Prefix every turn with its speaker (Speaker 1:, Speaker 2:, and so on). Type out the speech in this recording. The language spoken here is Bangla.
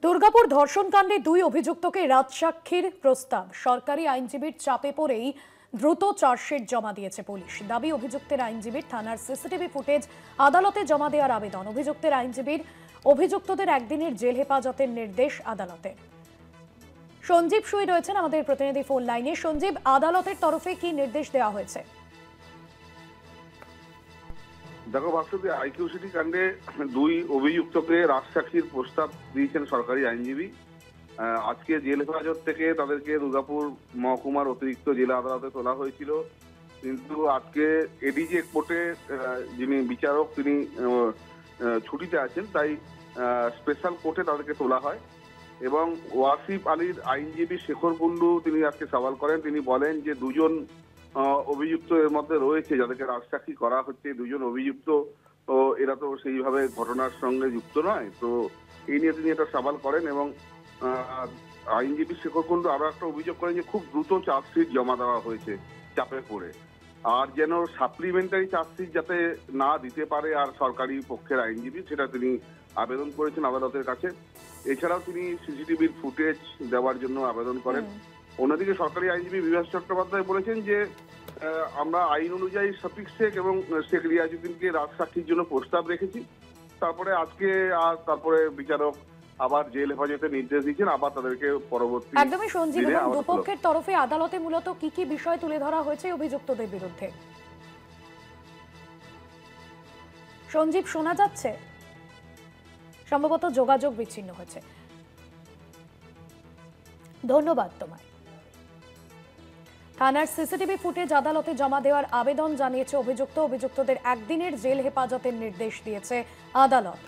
Speaker 1: দুর্গাপুর ধর্ষণকাণ্ডে দুই অভিযুক্তকে রাজসাক্ষীর প্রস্তাব। সরকারি আইনজীবীর চাপে পড়েই দ্রুত চার্জশিট জমা দিয়েছে পুলিশ। দাবি অভিযুক্তের আইনজীবীর থানার সিসিটিভি ফুটেজ আদালতে জমা দেওয়ার আবেদন। অভিযুক্তের আইনজীবীর অভিযুক্তদের একদিনের জেল হেফাজতের নির্দেশ আদালতের। সঞ্জীব সুই রয়েছেন আমাদের প্রতিনিধি ফোন লাইনে। সঞ্জীব, আদালতের তরফে কি নির্দেশ দেওয়া হয়েছে?
Speaker 2: দেখো ভাস্কর, আইকিউ সিটি কাণ্ডে দুই অভিযুক্তকে রাজসাক্ষীর প্রস্তাব দিয়েছেন সরকারি আইনজীবী। আজকে জেল হেফাজত থেকে তাদেরকে দুর্গাপুর মহকুমার অতিরিক্ত জেলা আদালতে তোলা হয়েছিল, কিন্তু আজকে এডিজে কোর্টে যিনি বিচারক তিনি ছুটিতে আছেন, তাই স্পেশাল কোর্টে তাদেরকে তোলা হয়। এবং ওয়াসিফ আলীর আইনজীবী শেখর কুন্ডু তিনি আজকে সওয়াল করেন। তিনি বলেন যে দুজন অভিযুক্ত এর মধ্যে রয়েছে যাদেরকে রাজসাক্ষী করা হচ্ছে। দুজন অভিযুক্ত এরা তো সেইভাবে ঘটনার সঙ্গে যুক্ত নয়, তো এই নিয়ে তিনি এটা সওয়াল করেন। এবং আইনজীবী শেখর কুন্ডু আরো একটা অভিযোগ করেন যে খুব দ্রুত চার্জশিট জমা দেওয়া হয়েছে চাপে পড়ে, আর যেন সাপ্লিমেন্টারি চার্জশিট যাতে না দিতে পারে আর সরকারি পক্ষের আইনজীবী, সেটা তিনি আবেদন করেছেন আদালতের কাছে। এছাড়াও তিনি সিসিটিভির ফুটেজ দেওয়ার জন্য আবেদন করেন। অন্যদিকে সরকারি আইনজীবী বিভাস চট্টোপাধ্যায় বলেছেন যে আমরা আইন অনুযায়ী শফিক শেখ এবং শেখ রিয়াজউদ্দিনকে রাজসাক্ষীর জন্য প্রস্তাব রেখেছি। তারপরে আজকে তারপরে বিচারক আবার জেল হেফাজতে নির্দেশ দিয়েছেন, আবার তাদেরকে পরবর্তী
Speaker 1: একদমই সঞ্জীব, এবং দুপক্ষের তরফে আদালতে মূলত কি কি বিষয় তুলে ধরা হয়েছে অভিযুক্তদের বিরুদ্ধে? সঞ্জীব, শোনা যাচ্ছে? সম্ভবত যোগাযোগ বিচ্ছিন্ন হয়েছে। ধন্যবাদ তোমায়। থানার সিসিটিভি ফুটেজ আদালতে জমা দেওয়ার আবেদন জানিয়েছে অভিযুক্তদের একদিনের জেল হেফাজতের নির্দেশ দিয়েছে আদালত।